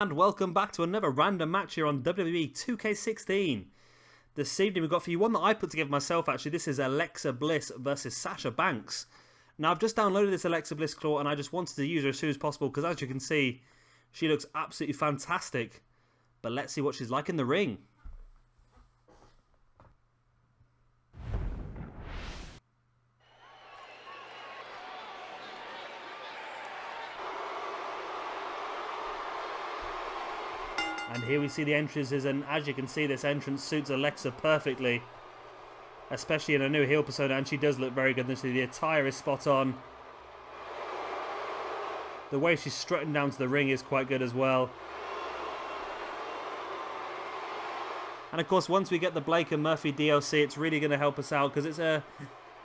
And welcome back to another random match here on WWE 2K16. This evening we've got for you one that I put together myself actually. This is Alexa Bliss versus Sasha Banks. Now I've just downloaded this Alexa Bliss claw and I just wanted to use her as soon as possible because as you can see, she looks absolutely fantastic. But let's see what she's like in the ring. And here we see the entrances, and as you can see, this entrance suits Alexa perfectly. Especially in a new heel persona, and she does look very good. The attire is spot on. The way she's strutting down to the ring is quite good as well. And of course, once we get the Blake and Murphy DLC, it's really going to help us out, because it'll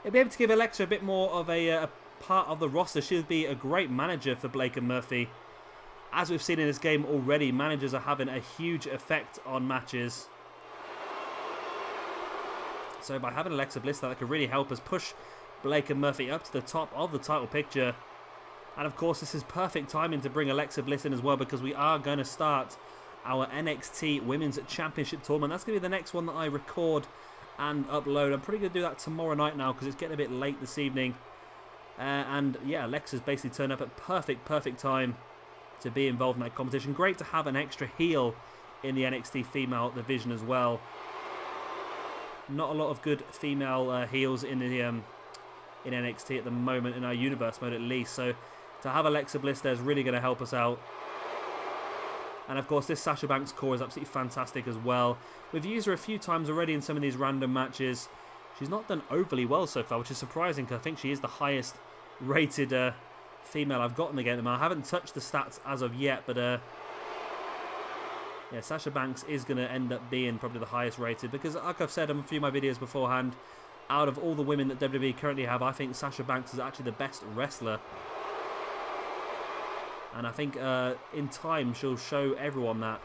be able to give Alexa a bit more of a part of the roster. She'll be a great manager for Blake and Murphy. As we've seen in this game already, managers are having a huge effect on matches. So by having Alexa Bliss, that could really help us push Blake and Murphy up to the top of the title picture. And of course, this is perfect timing to bring Alexa Bliss in as well, because we are going to start our NXT Women's Championship Tournament. That's going to be the next one that I record and upload. I'm probably going to do that tomorrow night now, because it's getting a bit late this evening. And yeah, Alexa's basically turned up at perfect time to be involved in that competition. Great to have an extra heel in the NXT female division as well. Not a lot of good female heels in the in NXT at the moment, in our universe mode at least. So to have Alexa Bliss there is really going to help us out. And of course, this Sasha Banks core is absolutely fantastic as well. We've used her a few times already in some of these random matches. She's not done overly well so far, which is surprising because I think she is the highest rated female I've got in the game. I haven't touched the stats as of yet, but yeah, Sasha Banks is going to end up being probably the highest rated, because like I've said in a few of my videos beforehand, out of all the women that WWE currently have, I think Sasha Banks is actually the best wrestler. And I think in time she'll show everyone that.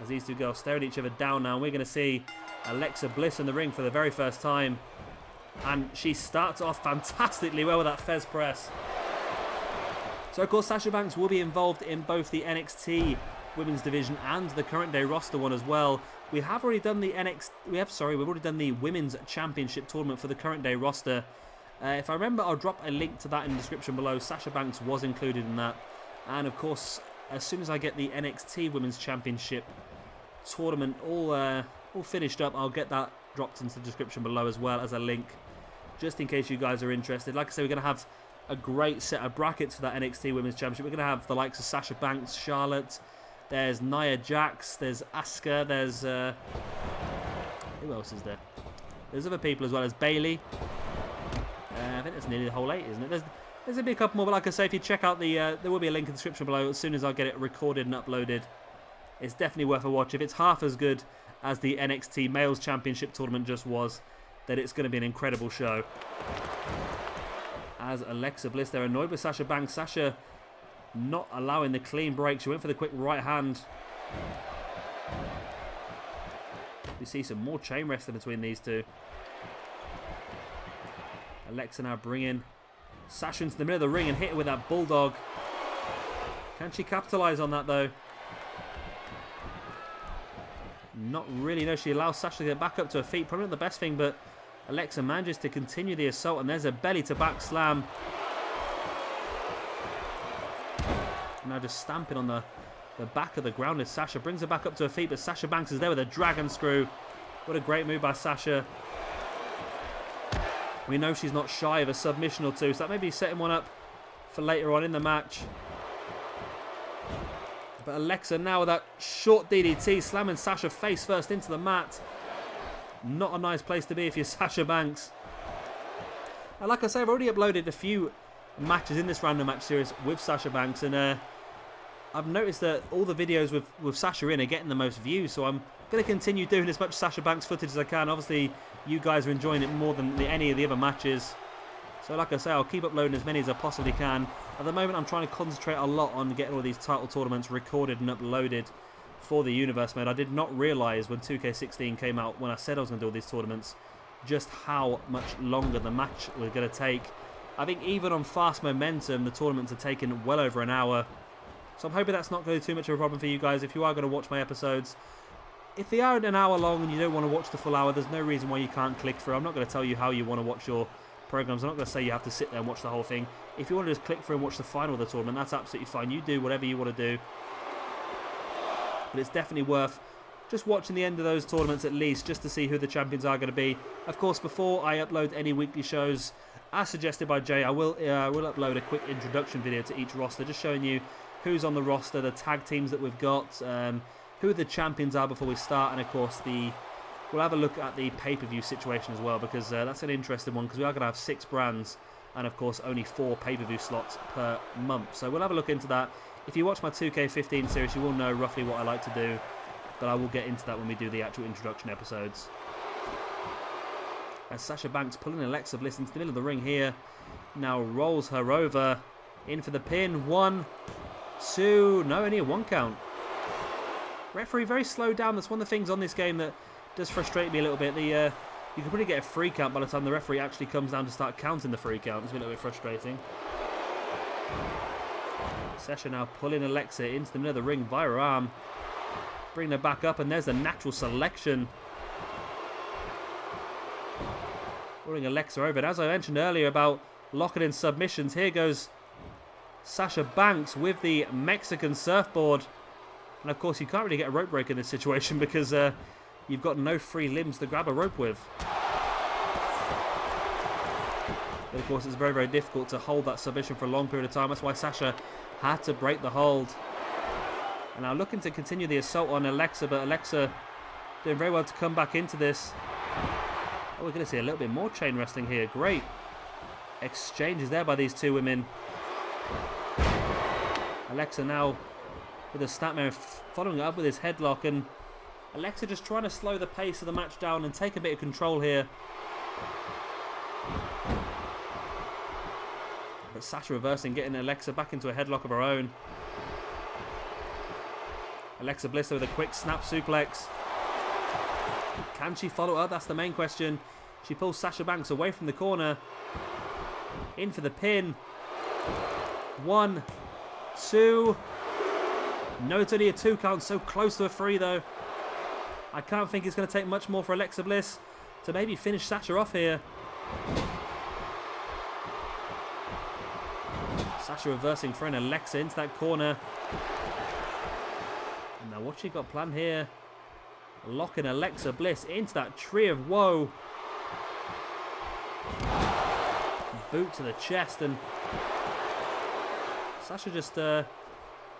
As these two girls staring each other down now, and we're going to see Alexa Bliss in the ring for the very first time. And she starts off fantastically well with that Fez press. So of course Sasha Banks will be involved in both the NXT Women's Division and the current day roster one as well. We have already done the we've already done the Women's Championship Tournament for the current day roster. If I remember, I'll drop a link to that in the description below. Sasha Banks was included in that. And of course, as soon as I get the NXT Women's Championship Tournament all finished up, I'll get that dropped into the description below as well as a link, just in case you guys are interested. Like I say, we're going to have a great set of brackets for that NXT Women's Championship. We're going to have the likes of Sasha Banks, Charlotte, there's Nia Jax, there's Asuka, there's who else is there? There's other people as well as Bayley. I think that's nearly the whole 8, isn't it? There's going to be a couple more, but like I say, if you check out the there will be a link in the description below as soon as I get it recorded and uploaded. It's definitely worth a watch. If it's half as good as the NXT Males Championship Tournament just was, then it's going to be an incredible show. As Alexa Bliss, they're annoyed with Sasha Banks. Sasha not allowing the clean break. She went for the quick right hand. We see some more chain wrestling between these two. Alexa now bringing Sasha into the middle of the ring and hit her with that bulldog. Can she capitalise on that though? Not really, no. She allows Sasha to get back up to her feet. Probably not the best thing, but Alexa manages to continue the assault, and there's a belly to back slam. Now just stamping on the back of the ground as Sasha brings her back up to her feet, but Sasha Banks is there with a dragon screw. What a great move by Sasha. We know she's not shy of a submission or two, so that may be setting one up for later on in the match. But Alexa now with that short DDT, slamming Sasha face first into the mat. Not a nice place to be if you're Sasha Banks. And like I say, I've already uploaded a few matches in this random match series with Sasha Banks, and I've noticed that all the videos with Sasha in are getting the most views, so I'm going to continue doing as much Sasha Banks footage as I can. Obviously, you guys are enjoying it more than any of the other matches. So like I say, I'll keep uploading as many as I possibly can. At the moment, I'm trying to concentrate a lot on getting all these title tournaments recorded and uploaded for the Universe mode. I did not realise when 2K16 came out, when I said I was going to do all these tournaments, just how much longer the match was going to take. I think even on fast momentum, the tournaments are taking well over an hour. So I'm hoping that's not going to be too much of a problem for you guys if you are going to watch my episodes. If they are an hour long and you don't want to watch the full hour, there's no reason why you can't click through. I'm not going to tell you how you want to watch your programs. I'm not going to say you have to sit there and watch the whole thing. If you want to just click through and watch the final of the tournament, that's absolutely fine. You do whatever you want to do. But it's definitely worth just watching the end of those tournaments at least, just to see who the champions are going to be. Of course, before I upload any weekly shows, as suggested by Jay, I will upload a quick introduction video to each roster, just showing you who's on the roster, the tag teams that we've got, who the champions are before we start, and of course we'll have a look at the pay-per-view situation as well, because that's an interesting one, because we are going to have 6 brands and of course only 4 pay-per-view slots per month. So we'll have a look into that. If you watch my 2K15 series, you will know roughly what I like to do, but I will get into that when we do the actual introduction episodes. As Sasha Banks pulling Alexa Bliss into the middle of the ring here, now rolls her over, in for the pin. 1, 2, no, only a 1 count. Referee very slowed down. That's one of the things on this game that does frustrate me a little bit. You can probably get a free count by the time the referee actually comes down to start counting the free count. It's a little bit frustrating. Sasha now pulling Alexa into the middle of the ring via her arm. Bring her back up, and there's a natural selection. Pulling Alexa over. And as I mentioned earlier about locking in submissions, here goes Sasha Banks with the Mexican surfboard. And of course, you can't really get a rope break in this situation because you've got no free limbs to grab a rope with. But of course, it's very, very difficult to hold that submission for a long period of time. That's why Sasha had to break the hold. And now looking to continue the assault on Alexa, but Alexa doing very well to come back into this. Oh, we're going to see a little bit more chain wrestling here. Great exchanges there by these two women. Alexa now with a snapmare, following it up with his headlock, and Alexa just trying to slow the pace of the match down and take a bit of control here. But Sasha reversing, getting Alexa back into a headlock of her own. Alexa Bliss with a quick snap suplex. Can she follow up? That's the main question. She pulls Sasha Banks away from the corner. In for the pin. 1, 2. No, it's only a 2 count. So close to a 3 though. I can't think it's going to take much more for Alexa Bliss to maybe finish Sasha off here. Sasha reversing, throwing Alexa into that corner. And now what's she got planned here? Locking Alexa Bliss into that tree of woe. Boot to the chest, and Sasha just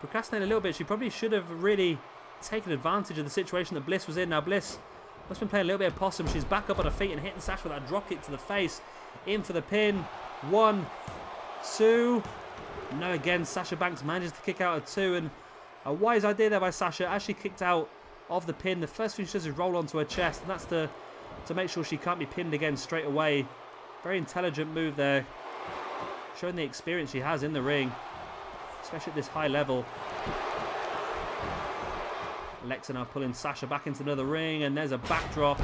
procrastinated a little bit. She probably should have really taken advantage of the situation that Bliss was in. Now Bliss must have been playing a little bit of possum. She's back up on her feet and hitting Sasha with that drop kick to the face. In for the pin. 1, 2. No, again, Sasha Banks manages to kick out a 2, and a wise idea there by Sasha. As she kicked out of the pin, the first thing she does is roll onto her chest, and that's to make sure she can't be pinned again straight away. Very intelligent move there, showing the experience she has in the ring, especially at this high level. Alexa now pulling Sasha back into another ring, and there's a backdrop.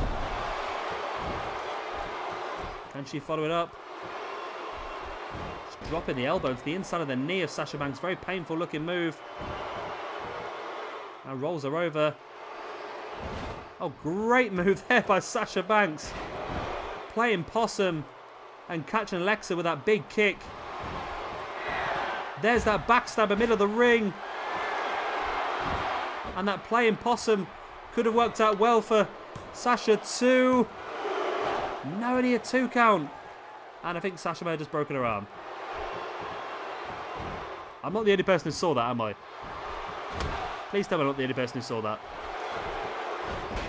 Can she follow it up? Just dropping the elbow to the inside of the knee of Sasha Banks. Very painful looking move. Now rolls her over. Oh, great move there by Sasha Banks. Playing possum and catching Alexa with that big kick. There's that backstab in the middle of the ring. And that playing possum could have worked out well for Sasha too. No, only a 2 count. And I think Sasha may have just broken her arm. I'm not the only person who saw that, am I? Please tell me I'm not the only person who saw that.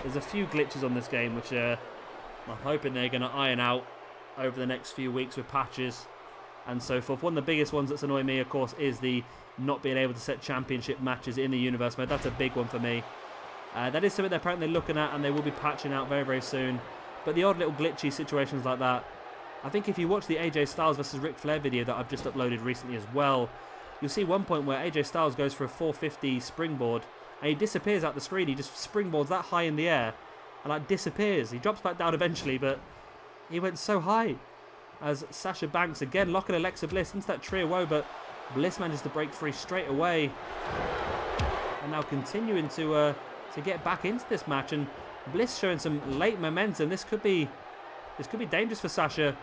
There's a few glitches on this game which I'm hoping they're going to iron out over the next few weeks with patches and so forth. One of the biggest ones that's annoying me, of course, is the not being able to set championship matches in the universe mode. That's a big one for me. That is something they're apparently looking at, and they will be patching out very, very soon. But the odd little glitchy situations like that, I think if you watch the AJ Styles vs Ric Flair video that I've just uploaded recently as well, you'll see one point where AJ Styles goes for a 450 springboard, and he disappears out the screen. He just springboards that high in the air and like disappears. He drops back down eventually, but he went so high. As Sasha Banks again locking Alexa Bliss into that tree of woe, but Bliss manages to break free straight away. And now continuing to get back into this match. And Bliss showing some late momentum. This could be dangerous for Sasha.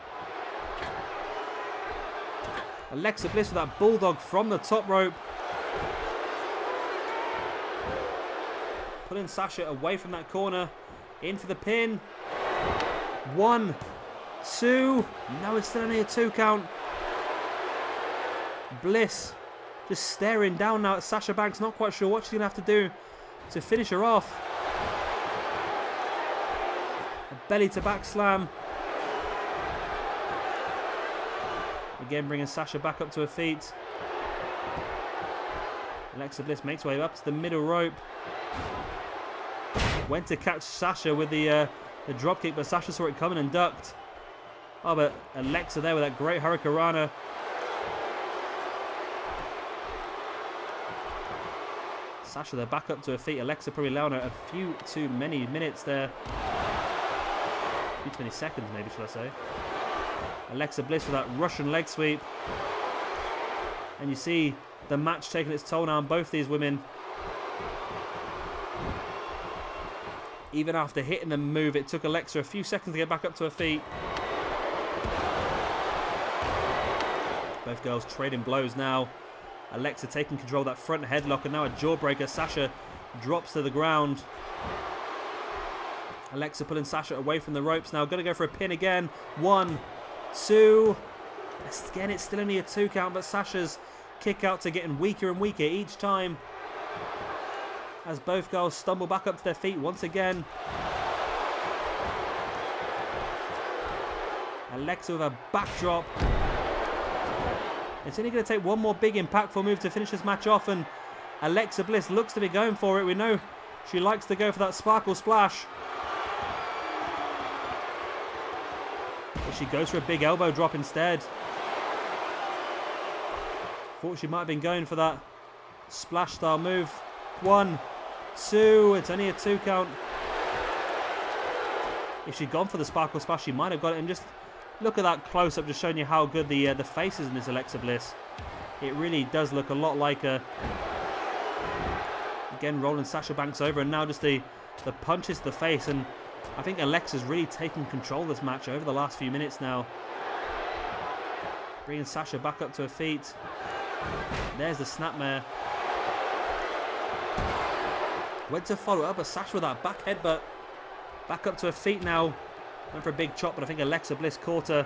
Alexa Bliss with that bulldog from the top rope. Pulling Sasha away from that corner. In for the pin. 1, 2. No, it's still only a 2 count. Bliss just staring down now at Sasha Banks. Not quite sure what she's going to have to do to finish her off. A belly to back slam. Again, bringing Sasha back up to her feet. Alexa Bliss makes her way up to the middle rope. Went to catch Sasha with the drop kick, but Sasha saw it coming and ducked. Oh, but Alexa there with that great Hurricanrana. Sasha there back up to her feet. Alexa probably allowing her a few too many minutes there. A few too many seconds maybe, should I say. Alexa Bliss with that Russian leg sweep. And you see the match taking its toll now on both these women. Even after hitting the move, it took Alexa a few seconds to get back up to her feet. Both girls trading blows now. Alexa taking control of that front headlock, and now a jawbreaker. Sasha drops to the ground. Alexa pulling Sasha away from the ropes now. Going to go for a pin again. 1, 2. Again, it's still only a 2 count, but Sasha's kick outs are getting weaker and weaker each time. As both girls stumble back up to their feet once again. Alexa with a backdrop. It's only going to take one more big impactful move to finish this match off, and Alexa Bliss looks to be going for it. We know she likes to go for that sparkle splash. But she goes for a big elbow drop instead. Thought she might have been going for that splash style move. 1, 2. It's only a 2 count. If she'd gone for the sparkle splash, she might have got it. And just look at that close up, just showing you how good the face is in this Alexa Bliss. It really does look a lot like a. Again, rolling Sasha Banks over, and now just the punches to the face. And I think Alexa's really taken control of this match over the last few minutes now. Bringing Sasha back up to her feet. There's the snapmare. Went to follow up, but Sasha with that back headbutt. Back up to her feet now. Went for a big chop, but I think Alexa Bliss caught her.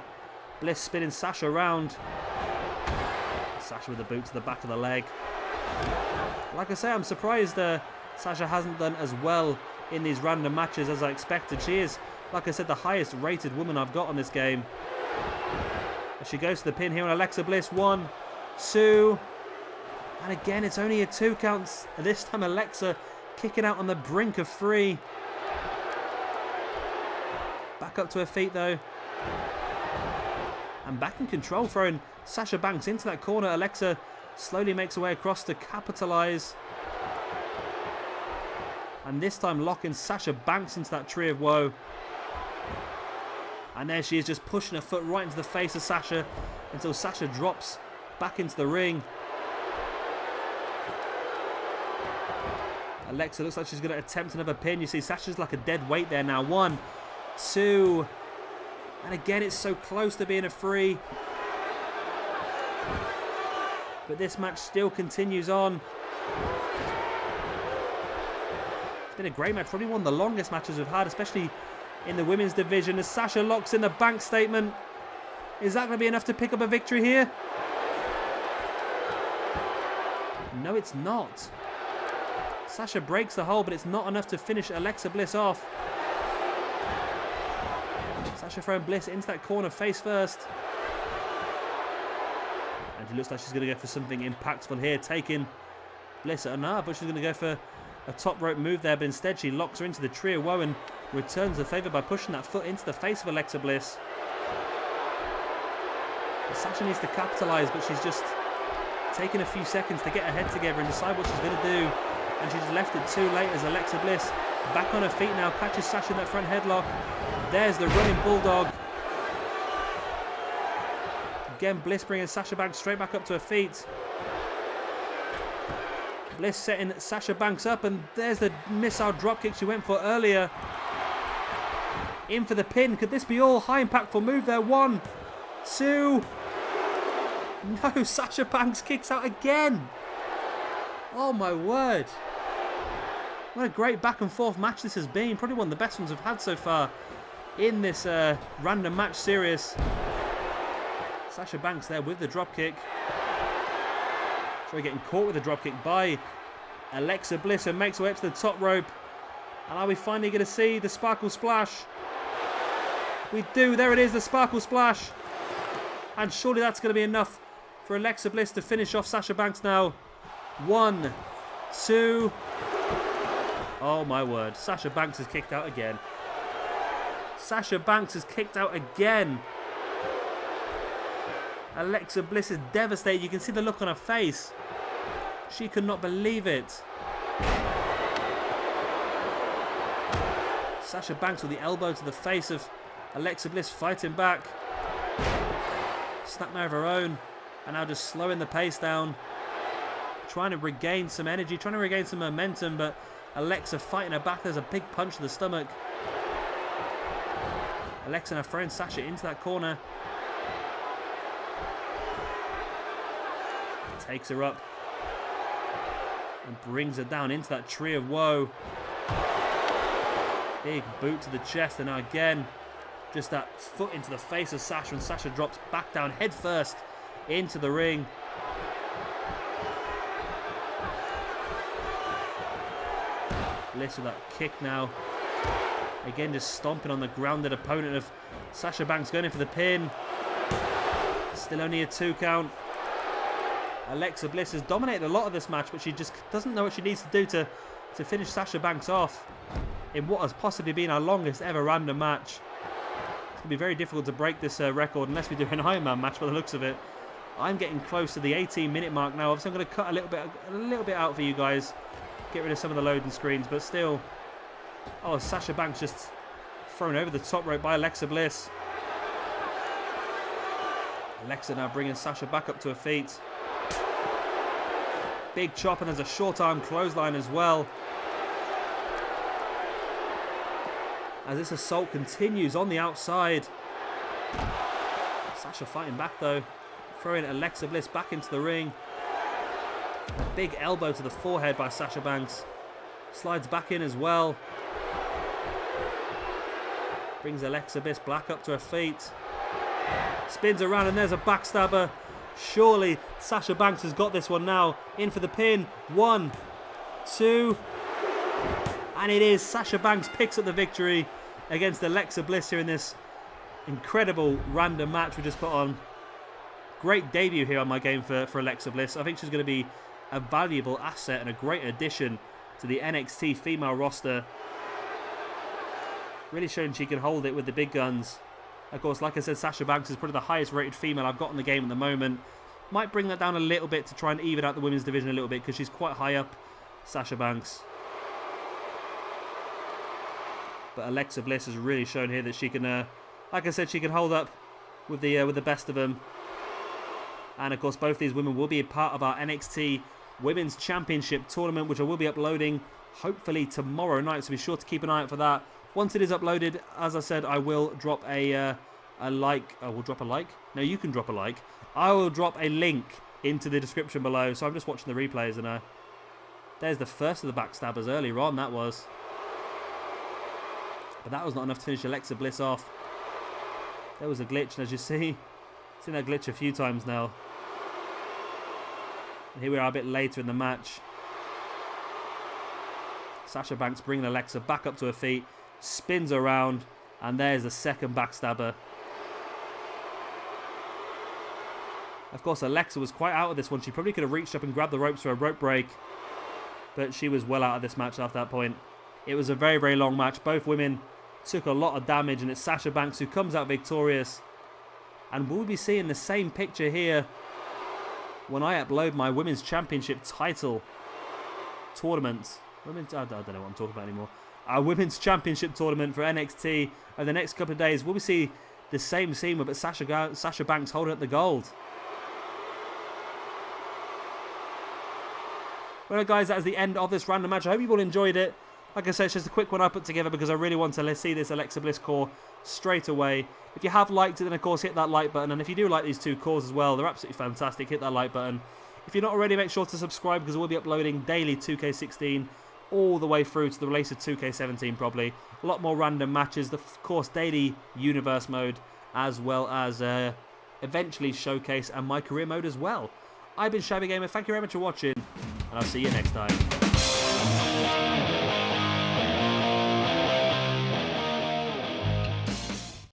Bliss spinning Sasha around. Sasha with the boot to the back of the leg. Like I say, I'm surprised Sasha hasn't done as well in these random matches as I expected. She is, like I said, the highest rated woman I've got on this game. As she goes to the pin here on Alexa Bliss. 1, 2. And again, it's only a 2 count. This time Alexa kicking out on the brink of 3. Back up to her feet though. And back in control, throwing Sasha Banks into that corner. Alexa slowly makes her way across to capitalise. And this time locking Sasha Banks into that tree of woe. And there she is, just pushing her foot right into the face of Sasha until Sasha drops back into the ring. Alexa looks like she's going to attempt another pin. You see Sasha's like a dead weight there now. 1, 2. And again, it's so close to being a 3. But this match still continues on. It's been a great match. Probably one of the longest matches we've had, especially in the women's division. As Sasha locks in the bank statement. Is that going to be enough to pick up a victory here? No, it's not. Sasha breaks the hold, but it's not enough to finish Alexa Bliss off. Sasha throwing Bliss into that corner face first. And she looks like she's going to go for something impactful here, taking Bliss at another, but she's going to go for a top rope move there, but instead she locks her into the tree of woe and returns the favour by pushing that foot into the face of Alexa Bliss. But Sasha needs to capitalise, but she's just taking a few seconds to get her head together and decide what she's going to do. And she's left it too late as Alexa Bliss back on her feet now, catches Sasha in that front headlock. There's the running bulldog. Again, Bliss bringing Sasha Banks straight back up to her feet. Bliss setting Sasha Banks up, and there's the missile dropkick she went for earlier. In for the pin. Could this be all? High impactful move there. 1, 2. No, Sasha Banks kicks out again. Oh my word. What a great back and forth match this has been. Probably one of the best ones we've had so far in this random match series. Sasha Banks there with the dropkick. So getting caught with the dropkick by Alexa Bliss, and makes her way up to the top rope. And are we finally going to see the Sparkle Splash? We do. There it is, the Sparkle Splash. And surely that's going to be enough for Alexa Bliss to finish off Sasha Banks now. 1, 2. Oh my word. Sasha Banks is kicked out again. Sasha Banks is kicked out again. Alexa Bliss is devastated. You can see the look on her face. She could not believe it. Sasha Banks with the elbow to the face of Alexa Bliss, fighting back. Snapmare of her own. And now just slowing the pace down. Trying to regain some energy, trying to regain some momentum, but Alexa fighting her back. There's a big punch to the stomach. Alexa now throwing Sasha into that corner. Takes her up and brings her down into that tree of woe. Big boot to the chest, and now again, just that foot into the face of Sasha, and Sasha drops back down head first into the ring. Bliss with that kick now. Again, just stomping on the grounded opponent of Sasha Banks, going in for the pin. Still only a 2 count. Alexa Bliss has dominated a lot of this match, but she just doesn't know what she needs to do to finish Sasha Banks off in what has possibly been our longest ever random match. It's going to be very difficult to break this record unless we do an Iron Man match by the looks of it. I'm getting close to the 18-minute mark now. Obviously, I'm going to cut a little bit out for you guys. Get rid of some of the loading screens, but still. Oh, Sasha Banks just thrown over the top rope by Alexa Bliss. Alexa now bringing Sasha back up to her feet. Big chop, and there's a short arm clothesline as well. As this assault continues on the outside. Sasha fighting back though. Throwing Alexa Bliss back into the ring. A big elbow to the forehead by Sasha Banks. Slides back in as well. Brings Alexa Bliss back up to her feet. Spins around, and there's a backstabber. Surely Sasha Banks has got this one now. In for the pin. 1, 2. And it is. Sasha Banks picks up the victory against Alexa Bliss here in this incredible random match we just put on. Great debut here on my game for Alexa Bliss. I think she's going to be a valuable asset and a great addition to the NXT female roster. Really showing she can hold it with the big guns. Of course, like I said, Sasha Banks is probably the highest rated female I've got in the game at the moment. Might bring that down a little bit to try and even out the women's division a little bit, because she's quite high up, Sasha Banks. But Alexa Bliss has really shown here that she can, like I said, she can hold up with the best of them. And of course, both these women will be a part of our NXT Women's Championship tournament, which I will be uploading hopefully tomorrow night. So be sure to keep an eye out for that. Once it is uploaded, as I said, I will drop a like. I will drop a like. No, you can drop a like. I will drop a link into the description below. So I'm just watching the replays, and there's the first of the backstabbers earlier on. That was. But that was not enough to finish Alexa Bliss off. There was a glitch, and as you see, I've seen that glitch a few times now. And here we are a bit later in the match. Sasha Banks bringing Alexa back up to her feet, spins around, and there's the second backstabber. Of course, Alexa was quite out of this one. She probably could have reached up and grabbed the ropes for a rope break, but she was well out of this match after that point. It was a very, very long match. Both women took a lot of damage, and it's Sasha Banks who comes out victorious. And we'll be seeing the same picture here when I upload my Women's Championship title tournament. I don't know what I'm talking about anymore. Our Women's Championship tournament for NXT over the next couple of days. Will we see the same scene but Sasha Banks holding up the gold? Well, guys, that is the end of this random match. I hope you've all enjoyed it. Like I said, it's just a quick one I put together because I really want to see this Alexa Bliss core straight away. If you have liked it, then of course hit that like button. And if you do like these two cores as well, they're absolutely fantastic. Hit that like button. If you're not already, make sure to subscribe because we'll be uploading daily 2K16 all the way through to the release of 2K17 probably. A lot more random matches, of course daily universe mode, as well as eventually showcase and my career mode as well. I've been Shabby Gamer, thank you very much for watching, and I'll see you next time.